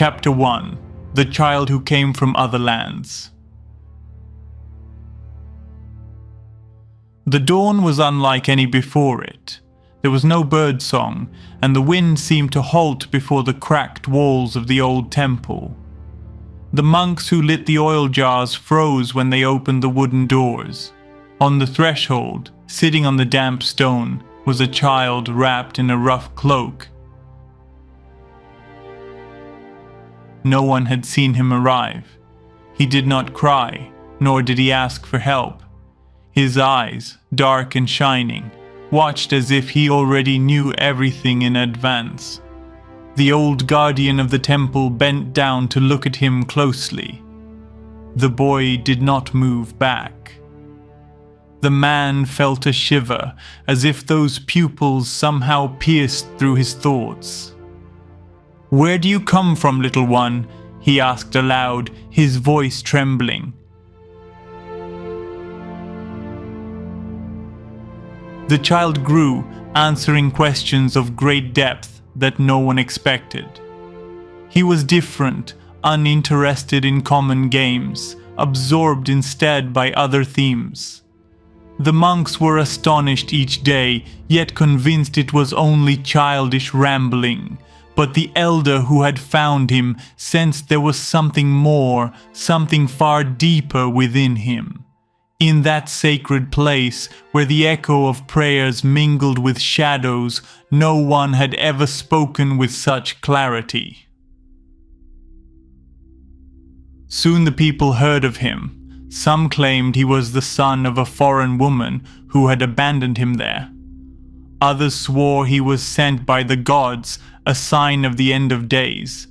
Chapter 1. The Child Who Came from Other Lands. The dawn was unlike any before it. There was no bird song, and the wind seemed to halt before the cracked walls of the old temple. The monks who lit the oil jars froze when they opened the wooden doors. On the threshold, sitting on the damp stone, was a child wrapped in a rough cloak. No one had seen him arrive. He did not cry, nor did he ask for help. His eyes, dark and shining, watched as if he already knew everything in advance. The old guardian of the temple bent down to look at him closely. The boy did not move back. The man felt a shiver, as if those pupils somehow pierced through his thoughts. "Where do you come from, little one?" he asked aloud, his voice trembling. The child grew, answering questions of great depth that no one expected. He was different, uninterested in common games, absorbed instead by other themes. The monks were astonished each day, yet convinced it was only childish rambling. But the elder who had found him sensed there was something more, something far deeper within him. In that sacred place, where the echo of prayers mingled with shadows, no one had ever spoken with such clarity. Soon the people heard of him. Some claimed he was the son of a foreign woman who had abandoned him there. Others swore he was sent by the gods, a sign of the end of days.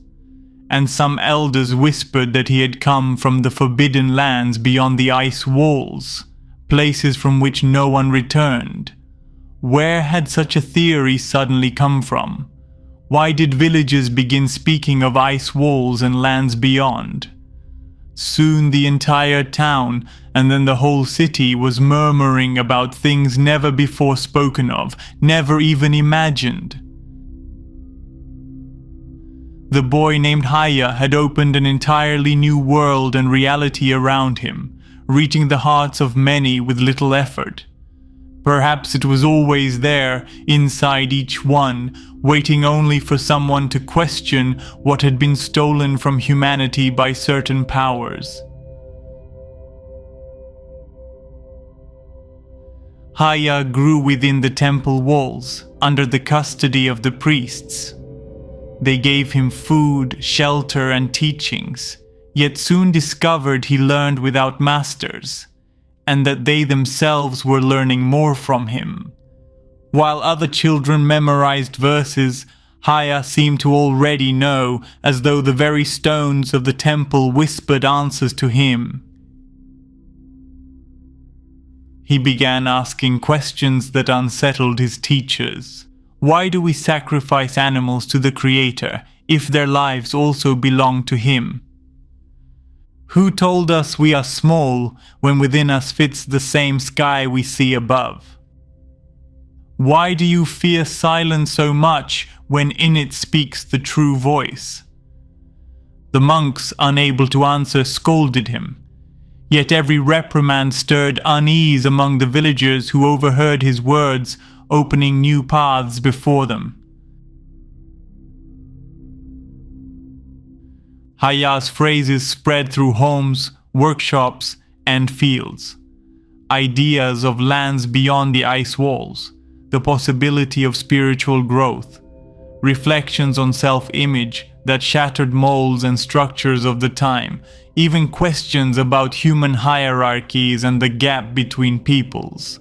And some elders whispered that he had come from the forbidden lands beyond the ice walls, places from which no one returned. Where had such a theory suddenly come from? Why did villagers begin speaking of ice walls and lands beyond? Soon the entire town, and then the whole city, was murmuring about things never before spoken of, never even imagined. The boy named Hayah had opened an entirely new world and reality around him, reaching the hearts of many with little effort. Perhaps it was always there, inside each one, waiting only for someone to question what had been stolen from humanity by certain powers. Hayah grew within the temple walls, under the custody of the priests. They gave him food, shelter, and teachings, yet soon discovered he learned without masters, and that they themselves were learning more from him. While other children memorized verses, Hayah seemed to already know, as though the very stones of the temple whispered answers to him. He began asking questions that unsettled his teachers. Why do we sacrifice animals to the Creator if their lives also belong to Him? Who told us we are small when within us fits the same sky we see above? Why do you fear silence so much when in it speaks the true voice? The monks, unable to answer, scolded him. Yet every reprimand stirred unease among the villagers who overheard his words, opening new paths before them. Hayah's phrases spread through homes, workshops, and fields. Ideas of lands beyond the ice walls, the possibility of spiritual growth, reflections on self-image that shattered molds and structures of the time, even questions about human hierarchies and the gap between peoples.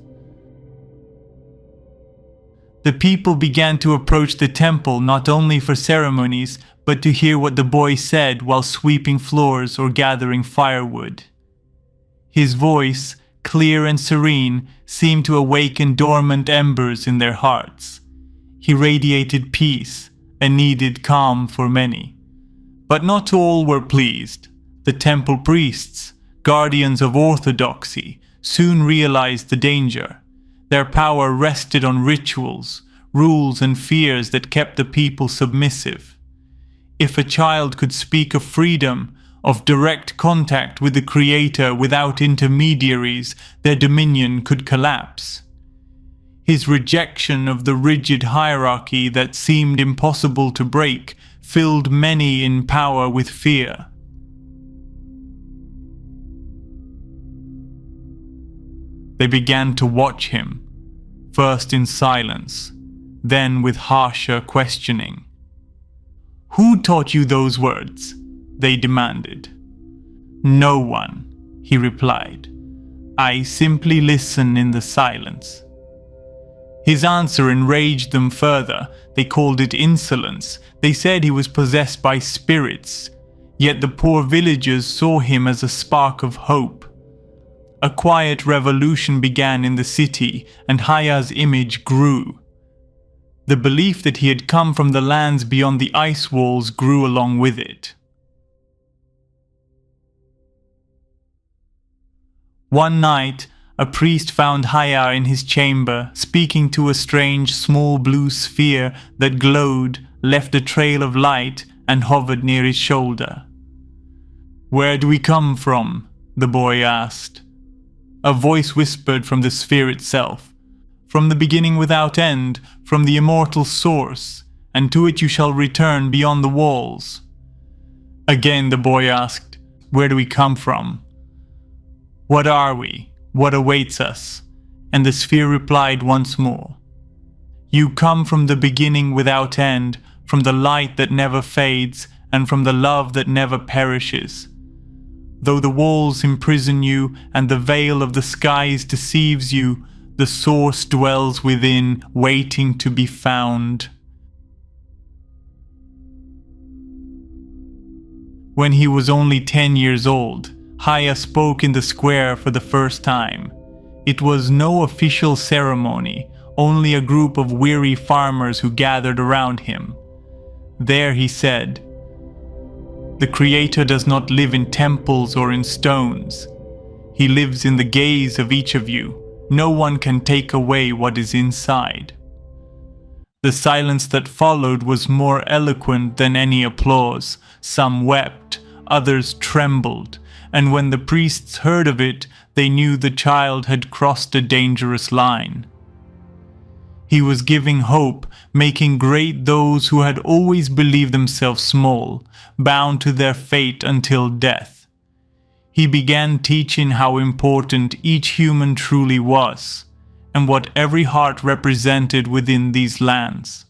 The people began to approach the temple not only for ceremonies, but to hear what the boy said while sweeping floors or gathering firewood. His voice, clear and serene, seemed to awaken dormant embers in their hearts. He radiated peace, a needed calm for many. But not all were pleased. The temple priests, guardians of orthodoxy, soon realized the danger. Their power rested on rituals, rules, and fears that kept the people submissive. If a child could speak of freedom, of direct contact with the Creator without intermediaries, their dominion could collapse. His rejection of the rigid hierarchy that seemed impossible to break filled many in power with fear. They began to watch him, first in silence, then with harsher questioning. "Who taught you those words?" they demanded. "No one," he replied. "I simply listen in the silence." His answer enraged them further. They called it insolence. They said he was possessed by spirits, yet the poor villagers saw him as a spark of hope. A quiet revolution began in the city, and Hayah's image grew. The belief that he had come from the lands beyond the ice walls grew along with it. One night, a priest found Hayah in his chamber, speaking to a strange small blue sphere that glowed, left a trail of light, and hovered near his shoulder. "Where do we come from?" the boy asked. A voice whispered from the sphere itself, "From the beginning without end, from the immortal source, and to it you shall return beyond the walls." Again the boy asked, "Where do we come from? What are we? What awaits us?" And the sphere replied once more, "You come from the beginning without end, from the light that never fades, and from the love that never perishes. Though the walls imprison you, and the veil of the skies deceives you, the source dwells within, waiting to be found." When he was only 10 years old, Hayah spoke in the square for the first time. It was no official ceremony, only a group of weary farmers who gathered around him. There he said, "The Creator does not live in temples or in stones. He lives in the gaze of each of you. No one can take away what is inside." The silence that followed was more eloquent than any applause. Some wept, others trembled, and when the priests heard of it, they knew the child had crossed a dangerous line. He was giving hope, making great those who had always believed themselves small, bound to their fate until death. He began teaching how important each human truly was, and what every heart represented within these lands.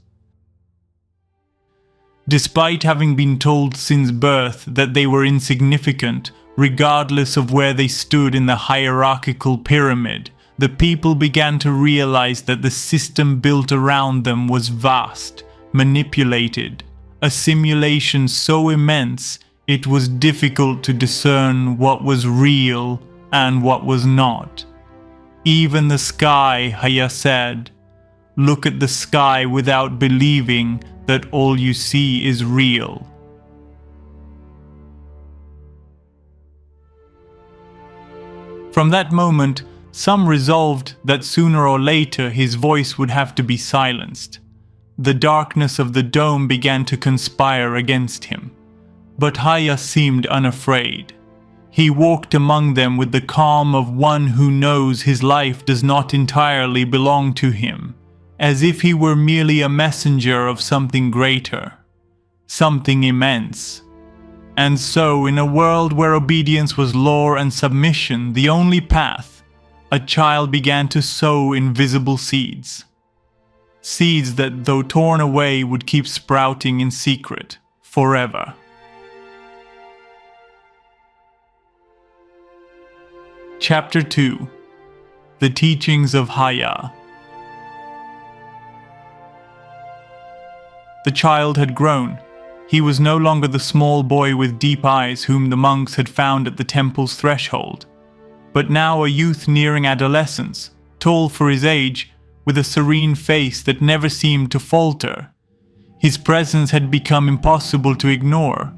Despite having been told since birth that they were insignificant, regardless of where they stood in the hierarchical pyramid, the people began to realize that the system built around them was vast, manipulated, a simulation so immense it was difficult to discern what was real and what was not. Even the sky, Hayah said, "Look at the sky without believing that all you see is real." From that moment, some resolved that sooner or later his voice would have to be silenced. The darkness of the dome began to conspire against him. But Hayah seemed unafraid. He walked among them with the calm of one who knows his life does not entirely belong to him, as if he were merely a messenger of something greater, something immense. And so, in a world where obedience was law and submission the only path, a child began to sow invisible seeds. Seeds that, though torn away, would keep sprouting in secret, forever. Chapter 2. The Teachings of Hayah. The child had grown. He was no longer the small boy with deep eyes whom the monks had found at the temple's threshold, but now a youth nearing adolescence, tall for his age, with a serene face that never seemed to falter. His presence had become impossible to ignore.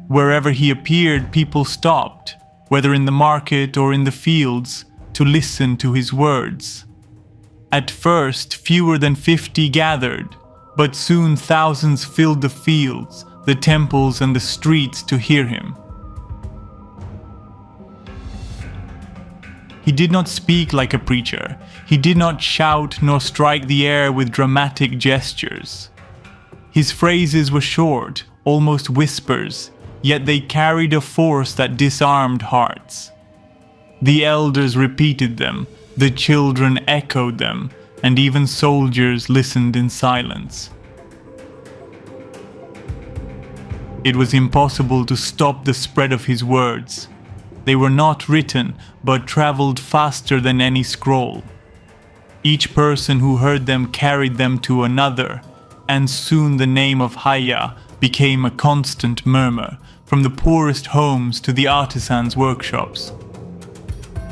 Wherever he appeared, people stopped, whether in the market or in the fields, to listen to his words. At first, fewer than 50 gathered, but soon thousands filled the fields, the temples and the streets to hear him. He did not speak like a preacher. He did not shout nor strike the air with dramatic gestures. His phrases were short, almost whispers, yet they carried a force that disarmed hearts. The elders repeated them, the children echoed them, and even soldiers listened in silence. It was impossible to stop the spread of his words. They were not written, but traveled faster than any scroll. Each person who heard them carried them to another, and soon the name of Hayah became a constant murmur, from the poorest homes to the artisans' workshops.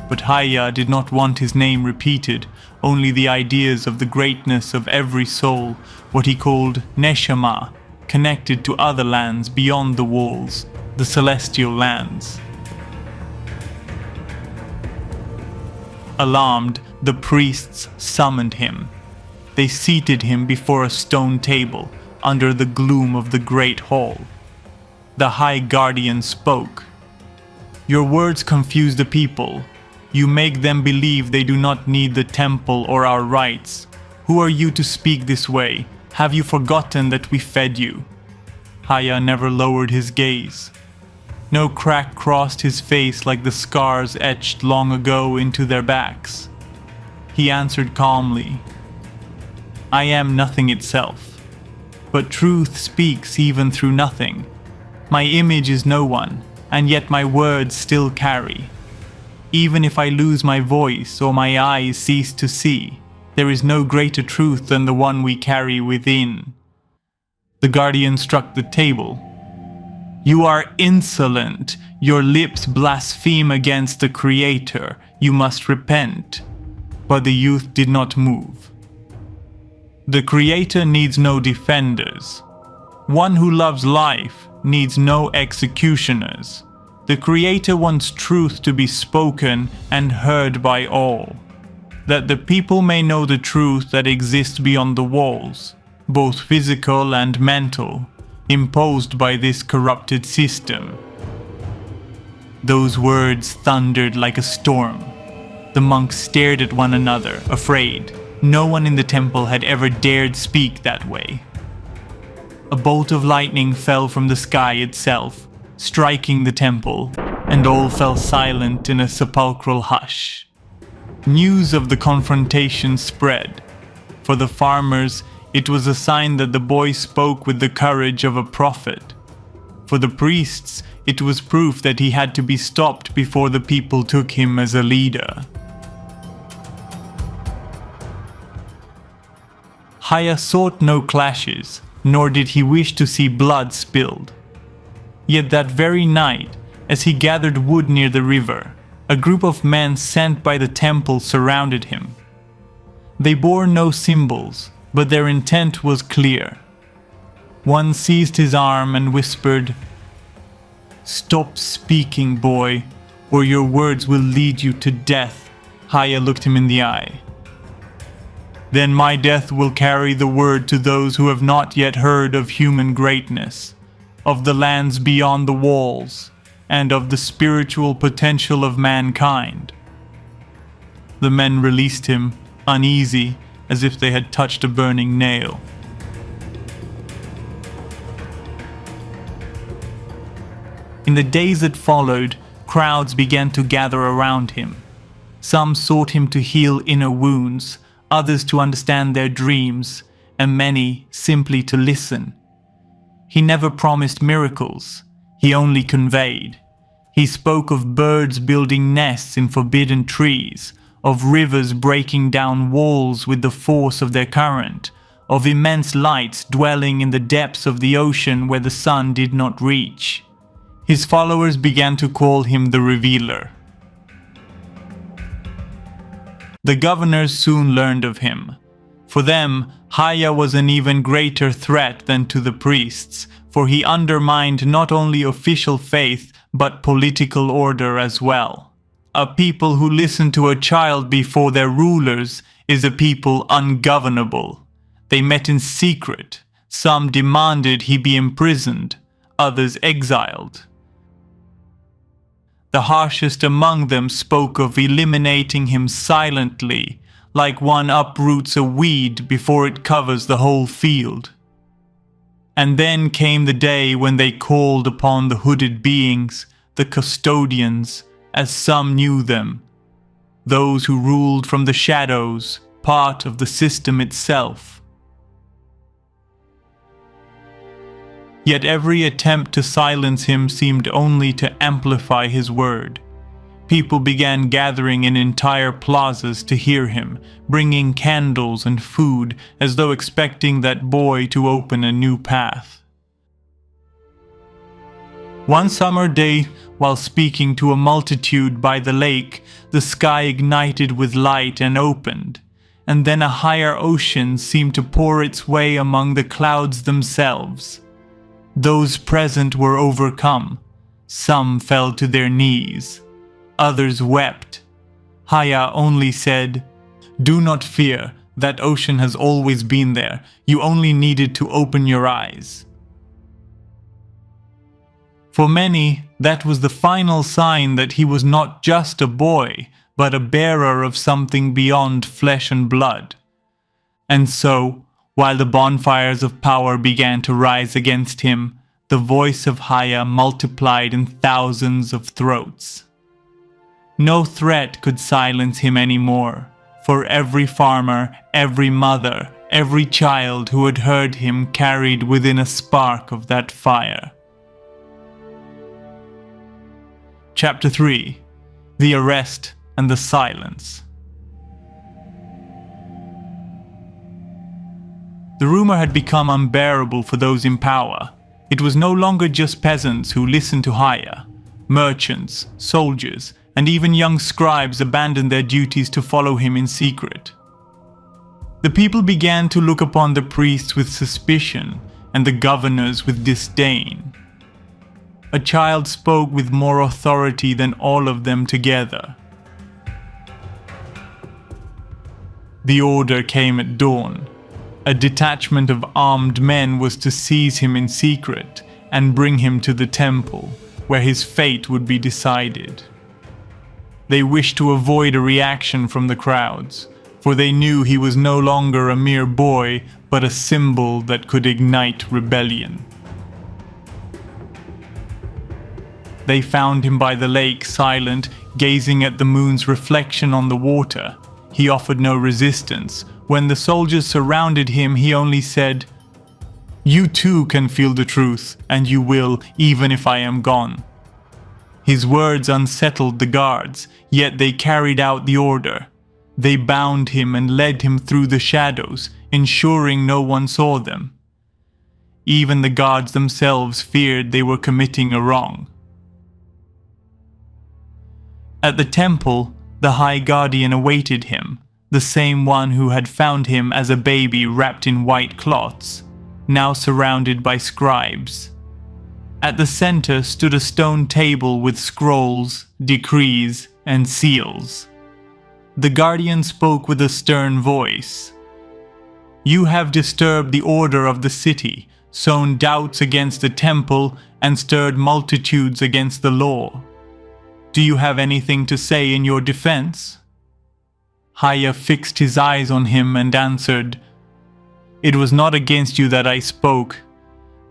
But Hayah did not want his name repeated, only the ideas of the greatness of every soul, what he called neshama, connected to other lands beyond the walls, the celestial lands. Alarmed, the priests summoned him. They seated him before a stone table, under the gloom of the great hall. The High Guardian spoke. "Your words confuse the people. You make them believe they do not need the temple or our rites. Who are you to speak this way? Have you forgotten that we fed you?" Hayah never lowered his gaze. No crack crossed his face like the scars etched long ago into their backs. He answered calmly, "I am nothing itself, but truth speaks even through nothing. My image is no one, and yet my words still carry. Even if I lose my voice or my eyes cease to see, there is no greater truth than the one we carry within." The guardian struck the table. "You are insolent. Your lips blaspheme against the Creator. You must repent." But the youth did not move. The Creator needs no defenders. One who loves life needs no executioners. The Creator wants truth to be spoken and heard by all, that the people may know the truth that exists beyond the walls, both physical and mental, imposed by this corrupted system. Those words thundered like a storm. The monks stared at one another, afraid. No one in the temple had ever dared speak that way. A bolt of lightning fell from the sky itself, striking the temple, and all fell silent in a sepulchral hush. News of the confrontation spread. For the farmers, it was a sign that the boy spoke with the courage of a prophet. For the priests, it was proof that he had to be stopped before the people took him as a leader. Hayah sought no clashes, nor did he wish to see blood spilled. Yet that very night, as he gathered wood near the river, a group of men sent by the temple surrounded him. They bore no symbols, but their intent was clear. One seized his arm and whispered, "Stop speaking, boy, or your words will lead you to death." Hayah looked him in the eye. "Then my death will carry the word to those who have not yet heard of human greatness, of the lands beyond the walls, and of the spiritual potential of mankind." The men released him, uneasy, as if they had touched a burning nail. In the days that followed, crowds began to gather around him. Some sought him to heal inner wounds, others to understand their dreams, and many simply to listen. He never promised miracles, he only conveyed. He spoke of birds building nests in forbidden trees, of rivers breaking down walls with the force of their current, of immense lights dwelling in the depths of the ocean where the sun did not reach. His followers began to call him the Revealer. The governors soon learned of him. For them, Hayah was an even greater threat than to the priests, for he undermined not only official faith but political order as well. A people who listen to a child before their rulers is a people ungovernable. They met in secret. Some demanded he be imprisoned, others exiled. The harshest among them spoke of eliminating him silently, like one uproots a weed before it covers the whole field. And then came the day when they called upon the hooded beings, the custodians, as some knew them, those who ruled from the shadows, part of the system itself. Yet every attempt to silence him seemed only to amplify his word. People began gathering in entire plazas to hear him, bringing candles and food as though expecting that boy to open a new path. One summer day, while speaking to a multitude by the lake, the sky ignited with light and opened, and then a higher ocean seemed to pour its way among the clouds themselves. Those present were overcome. Some fell to their knees. Others wept. Hayah only said, "Do not fear, that ocean has always been there. You only needed to open your eyes." For many, that was the final sign that he was not just a boy, but a bearer of something beyond flesh and blood. And so, while the bonfires of power began to rise against him, the voice of Hayah multiplied in thousands of throats. No threat could silence him anymore, for every farmer, every mother, every child who had heard him carried within a spark of that fire. Chapter 3: The Arrest and the Silence. The rumor had become unbearable for those in power. It was no longer just peasants who listened to Hayah. Merchants, soldiers, and even young scribes abandoned their duties to follow him in secret. The people began to look upon the priests with suspicion and the governors with disdain. A child spoke with more authority than all of them together. The order came at dawn. A detachment of armed men was to seize him in secret and bring him to the temple, where his fate would be decided. They wished to avoid a reaction from the crowds, for they knew he was no longer a mere boy, but a symbol that could ignite rebellion. They found him by the lake, silent, gazing at the moon's reflection on the water. He offered no resistance. When the soldiers surrounded him, he only said, "You too can feel the truth, and you will, even if I am gone." His words unsettled the guards, yet they carried out the order. They bound him and led him through the shadows, ensuring no one saw them. Even the guards themselves feared they were committing a wrong. At the temple, the High Guardian awaited him, the same one who had found him as a baby wrapped in white cloths, now surrounded by scribes. At the center stood a stone table with scrolls, decrees, and seals. The guardian spoke with a stern voice. "You have disturbed the order of the city, sown doubts against the temple, and stirred multitudes against the law. Do you have anything to say in your defense?" Hayah fixed his eyes on him and answered, "It was not against you that I spoke,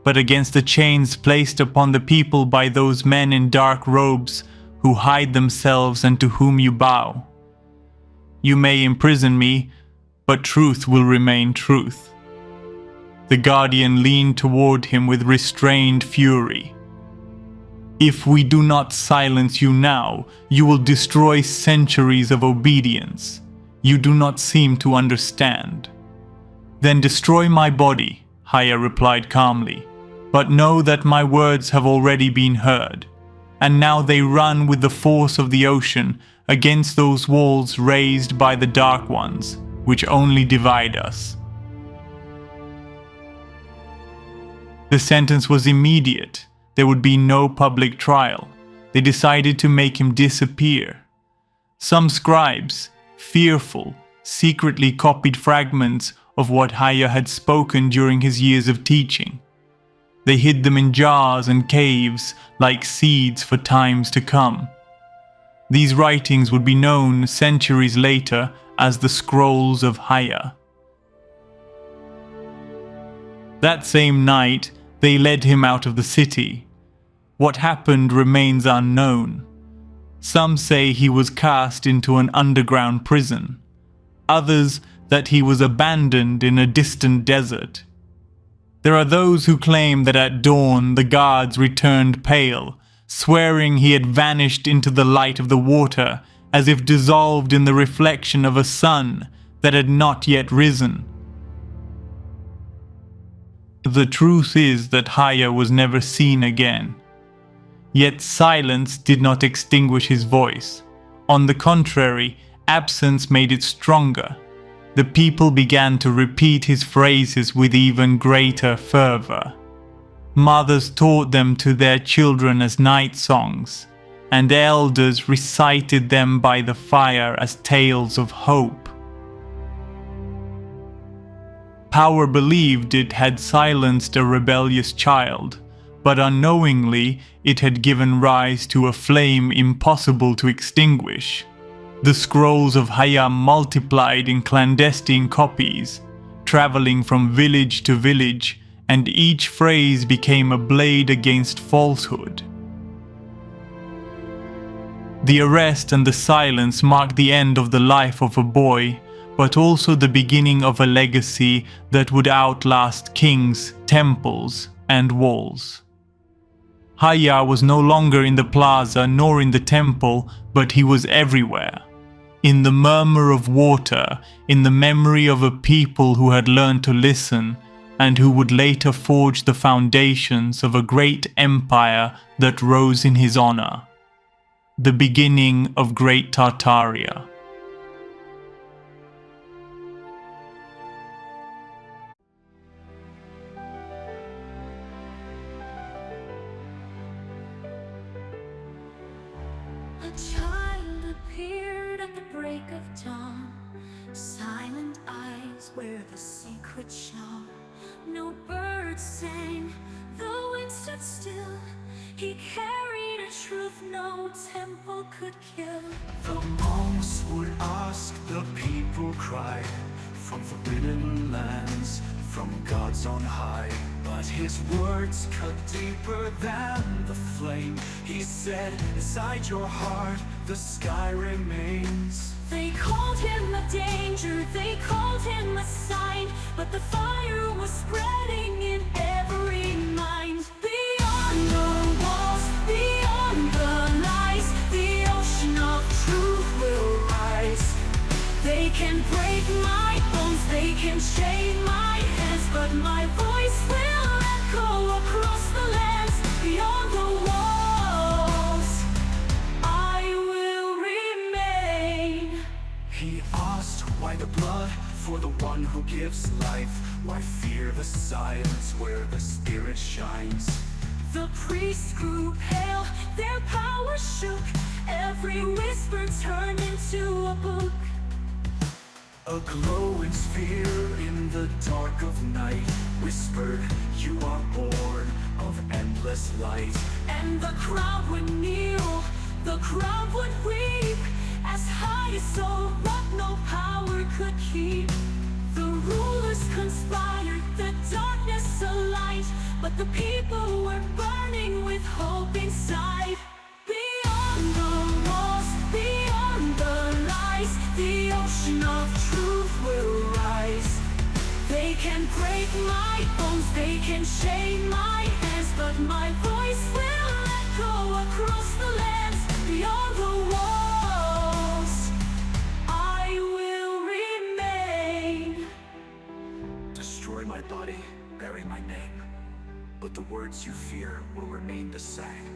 but against the chains placed upon the people by those men in dark robes who hide themselves and to whom you bow. You may imprison me, but truth will remain truth." The guardian leaned toward him with restrained fury. "If we do not silence you now, you will destroy centuries of obedience. You do not seem to understand." "Then destroy my body," Hayah replied calmly. "But know that my words have already been heard, and now they run with the force of the ocean against those walls raised by the Dark Ones, which only divide us." The sentence was immediate. There would be no public trial. They decided to make him disappear. Some scribes, fearful, secretly copied fragments of what Hayah had spoken during his years of teaching. They hid them in jars and caves like seeds for times to come. These writings would be known centuries later as the Scrolls of Hayah. That same night, they led him out of the city. What happened remains unknown. Some say he was cast into an underground prison. Others that he was abandoned in a distant desert. There are those who claim that at dawn the guards returned pale, swearing he had vanished into the light of the water, as if dissolved in the reflection of a sun that had not yet risen. The truth is that Hayah was never seen again. Yet silence did not extinguish his voice. On the contrary, absence made it stronger. The people began to repeat his phrases with even greater fervor. Mothers taught them to their children as night songs, and elders recited them by the fire as tales of hope. Power believed it had silenced a rebellious child, but unknowingly it had given rise to a flame impossible to extinguish. The scrolls of Hayah multiplied in clandestine copies, traveling from village to village, and each phrase became a blade against falsehood. The arrest and the silence marked the end of the life of a boy, but also the beginning of a legacy that would outlast kings, temples, and walls. Hayah was no longer in the plaza nor in the temple, but he was everywhere. In the murmur of water, in the memory of a people who had learned to listen, and who would later forge the foundations of a great empire that rose in his honor. The beginning of Great Tartaria. A child appeared at the break of dawn, silent eyes where the secret shone. No birds sang, the wind stood still. He carried a truth no temple could kill. The monks would ask, the people cried, from forbidden lands, from gods on high. But his words cut deeper than the flame. He said, inside your heart, the sky remains. They called him a danger, they called him a sign, but the fire was spreading in every mind. Beyond the walls, beyond the lies, the ocean of truth will rise. They can break my bones, they can chain my hands, but my voice will echo across the lands. Beyond the walls, I will remain. He asked, why the blood for the one who gives life? Why fear the silence where the spirit shines? The priests grew pale, their power shook. Every whisper turned into a book. A glowing sphere in the dark of night whispered, you are born of endless light. And the crowd would kneel, the crowd would weep, as high as so what no power could keep. The rulers conspired, the darkness aligned, but the people were burning with hope inside. Beyond the walls, beyond the lies, the ocean of truth will rise. They can break my bones, they can chain my hands, but my voice will echo across the lands. Beyond the walls, I will remain. Destroy my body, bury my name, but the words you fear will remain the same.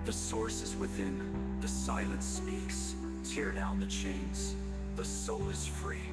The source is within, the silence speaks. Tear down the chains, the soul is free.